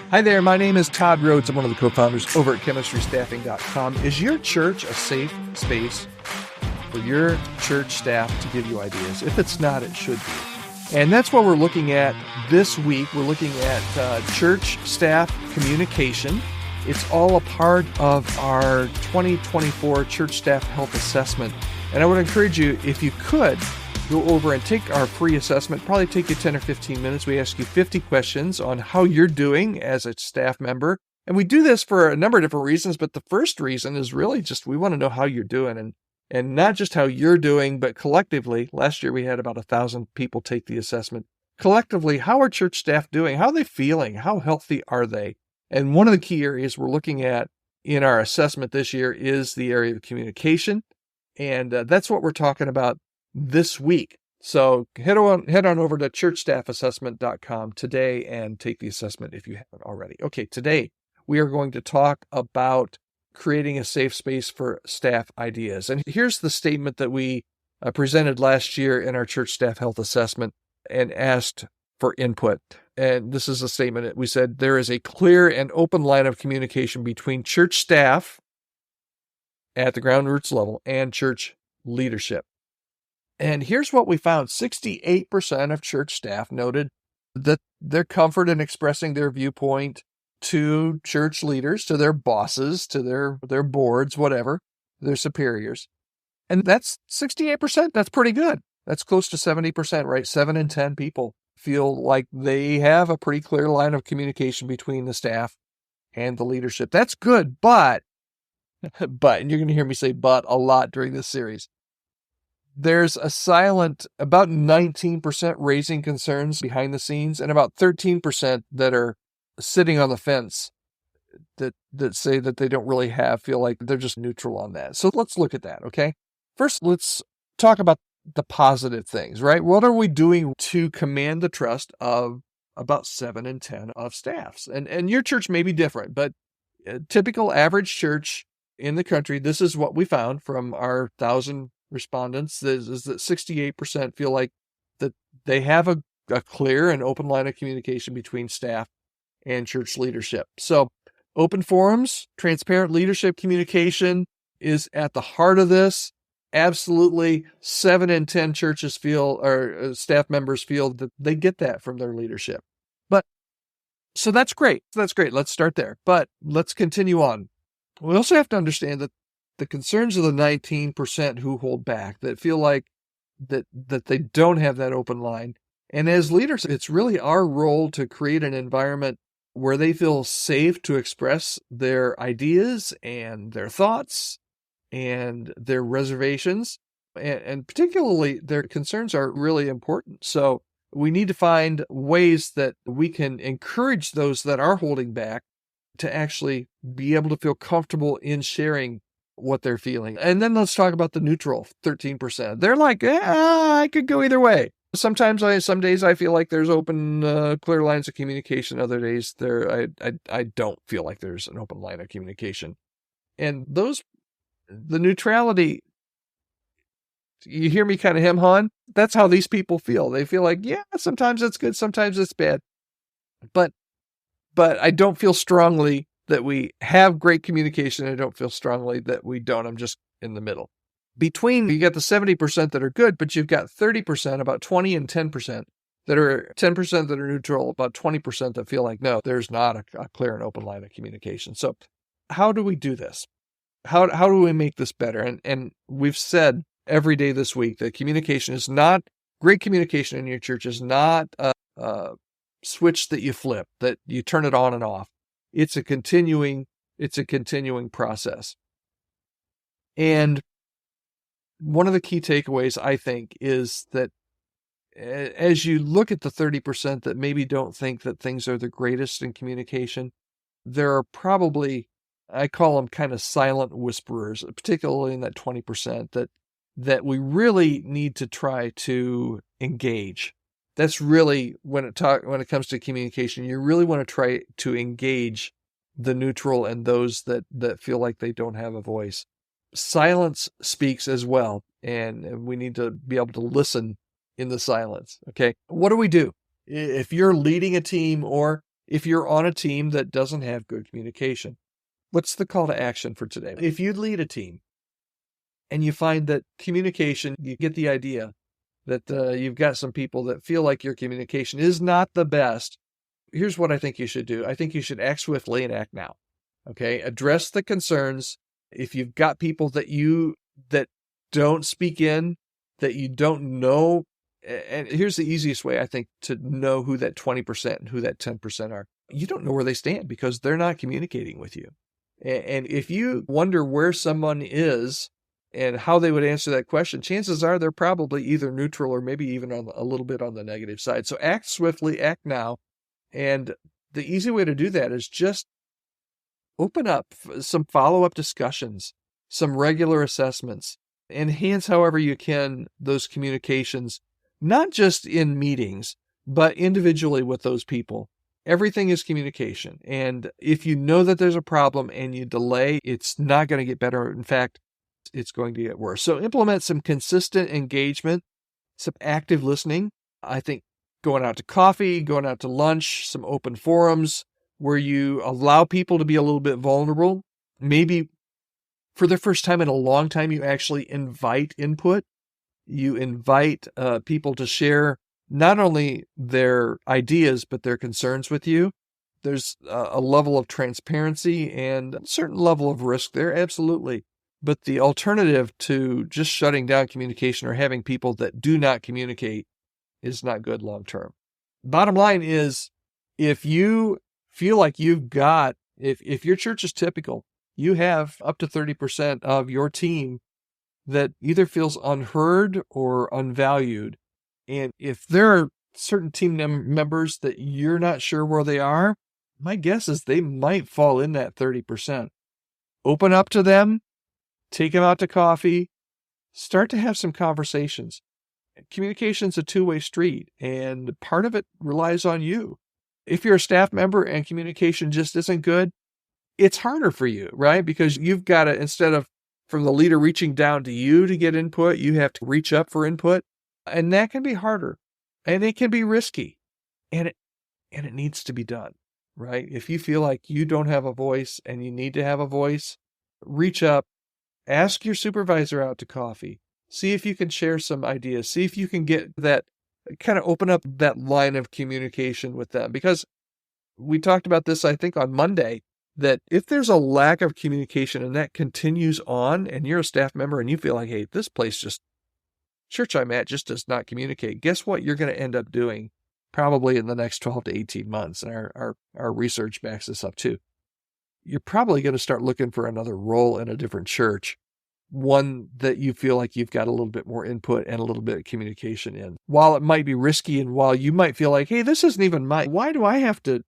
Hi there, my name is Todd Rhoades. I'm one of the co-founders over at chemistrystaffing.com. Is your church a safe space for your church staff to give you ideas? If it's not, it should be. And that's what we're looking at this week. We're looking at church staff communication. It's all a part of our 2024 Church Staff Health Assessment. And I would encourage you, if you could, go over and take our free assessment. Probably take you 10 or 15 minutes. We ask you 50 questions on how you're doing as a staff member. And we do this for a number of different reasons, but the first reason is really just we want to know how you're doing, and not just how you're doing, but collectively. Last year we had about 1,000 people take the assessment. Collectively, how are church staff doing? How are they feeling? How healthy are they? And one of the key areas we're looking at in our assessment this year is the area of communication. And that's what we're talking about this week. So head on over to churchstaffassessment.com today and take the assessment if you haven't already. Okay, today we are going to talk about creating a safe space for staff ideas. And here's the statement that we presented last year in our church staff health assessment and asked for input. And this is a statement that we said, there is a clear and open line of communication between church staff at the ground roots level and church leadership. And here's what we found. 68% of church staff noted that their comfort in expressing their viewpoint to church leaders, to their bosses, to their boards, whatever, their superiors. And that's 68%. That's pretty good. That's close to 70%, right? 7 in 10 people feel like they have a pretty clear line of communication between the staff and the leadership. That's good, but, and you're going to hear me say but a lot during this series. There's a silent, about 19% raising concerns behind the scenes, and about 13% that are sitting on the fence that say that they don't really feel like they're just neutral on that. So let's look at that, okay? First, let's talk about the positive things, right? What are we doing to command the trust of about 7 in 10 of staffs? And your church may be different, but a typical average church in the country, this is what we found from our 1,000 respondents, is that 68% feel like that they have a clear and open line of communication between staff and church leadership. So open forums, transparent leadership communication is at the heart of this. Absolutely, 7 in 10 churches feel, or staff members feel that they get that from their leadership. But so that's great. That's great. Let's start there. But let's continue on. We also have to understand that the concerns of the 19% who hold back, that feel like that they don't have that open line. And as leaders, it's really our role to create an environment where they feel safe to express their ideas and their thoughts and their reservations. And particularly their concerns are really important. So we need to find ways that we can encourage those that are holding back to actually be able to feel comfortable in sharing what they're feeling. And then let's talk about the neutral 13%. They're like, I could go either way. Some days I feel like there's open, clear lines of communication. Other days I don't feel like there's an open line of communication. And the neutrality, you hear me kind of hem-hawing? That's how these people feel. They feel like, yeah, sometimes it's good, sometimes it's bad. But I don't feel strongly that we have great communication. I don't feel strongly that we don't. I'm just in the middle. You got the 70% that are good, but you've got 30%, about 20 and 10% that are 10% that are neutral, about 20% that feel like, no, there's not a clear and open line of communication. So how do we do this? How do we make this better? And we've said every day this week that great communication in your church is not a switch that you flip, that you turn it on and off. It's a continuing process. And one of the key takeaways, I think, is that as you look at the 30% that maybe don't think that things are the greatest in communication, there are probably, I call them kind of silent whisperers, particularly in that 20% that we really need to try to engage. That's really when it comes to communication, you really want to try to engage the neutral and those that feel like they don't have a voice. Silence speaks as well, and we need to be able to listen in the silence. Okay, what do we do if you're leading a team, or if you're on a team that doesn't have good communication. What's the call to action for today? If you lead a team and you find that communication, you get the idea that you've got some people that feel like your communication is not the best, here's what I think you should do. I think you should act swiftly and act now. Okay? Address the concerns. If you've got people that don't speak in, that you don't know, and here's the easiest way, I think, to know who that 20% and who that 10% are. You don't know where they stand because they're not communicating with you. And if you wonder where someone is and how they would answer that question, chances are they're probably either neutral or maybe even on a little bit on the negative side. So act swiftly, act now. And the easy way to do that is just open up some follow-up discussions, some regular assessments, enhance however you can those communications, not just in meetings, but individually with those people. Everything is communication. And if you know that there's a problem and you delay, it's not going to get better. In fact, it's going to get worse. So implement some consistent engagement, some active listening. I think going out to coffee, going out to lunch, some open forums where you allow people to be a little bit vulnerable. Maybe for the first time in a long time, you actually invite input. You invite people to share not only their ideas, but their concerns with you. There's a level of transparency and a certain level of risk there, absolutely. But the alternative to just shutting down communication or having people that do not communicate is not good long term. Bottom line is, if you feel like you've got, if your church is typical, you have up to 30% of your team that either feels unheard or unvalued. And if there are certain team members that you're not sure where they are, my guess is they might fall in that 30%. Open up to them, take them out to coffee, start to have some conversations. Communication's a two-way street, and part of it relies on you. If you're a staff member and communication just isn't good, it's harder for you, right? Because you've got to, instead of from the leader reaching down to you to get input, you have to reach up for input. And that can be harder, and it can be risky, and it needs to be done, right? If you feel like you don't have a voice and you need to have a voice, reach up, ask your supervisor out to coffee, see if you can share some ideas, see if you can get that, kind of open up that line of communication with them. Because we talked about this, I think, on Monday, that if there's a lack of communication and that continues on, and you're a staff member and you feel like, hey, this place church I'm at just does not communicate, guess what you're going to end up doing probably in the next 12 to 18 months. And our research backs this up too. You're probably going to start looking for another role in a different church, one that you feel like you've got a little bit more input and a little bit of communication in. While it might be risky, and while you might feel like, hey, this isn't even mine, why do I have to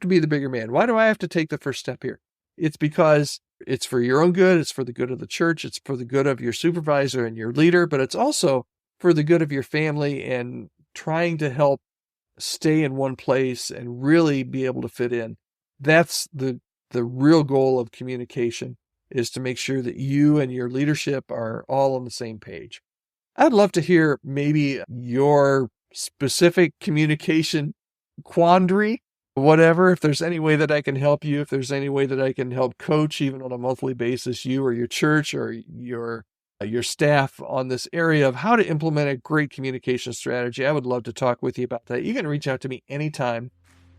be the bigger man? Why do I have to take the first step here? It's because it's for your own good. It's for the good of the church. It's for the good of your supervisor and your leader, but it's also for the good of your family and trying to help stay in one place and really be able to fit in. That's the real goal of communication, is to make sure that you and your leadership are all on the same page. I'd love to hear maybe your specific communication quandary. Whatever, if there's any way that I can help you, if there's any way that I can help coach even on a monthly basis, you or your church or your staff on this area of how to implement a great communication strategy, I would love to talk with you about that. You can reach out to me anytime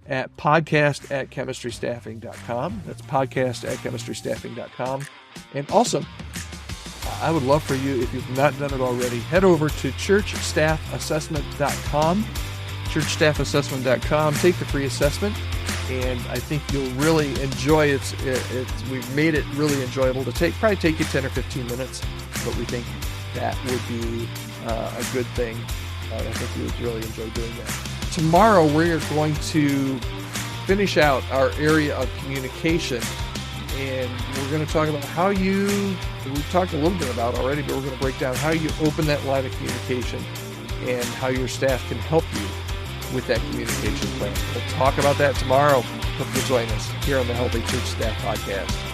at podcast@chemistrystaffing.com. That's podcast@chemistrystaffing.com. And also, I would love for you, if you've not done it already, head over to churchstaffassessment.com. churchstaffassessment.com. Take the free assessment, and I think you'll really enjoy it. We've made it really enjoyable to take. Probably take you 10 or 15 minutes, but we think that would be a good thing. I think you would really enjoy doing that. Tomorrow, we're going to finish out our area of communication, and we're going to talk about how we've talked a little bit about already, but we're going to break down how you open that line of communication and how your staff can help you with that communication plan. We'll talk about that tomorrow. Hope you'll join us here on the Healthy Church Staff Podcast.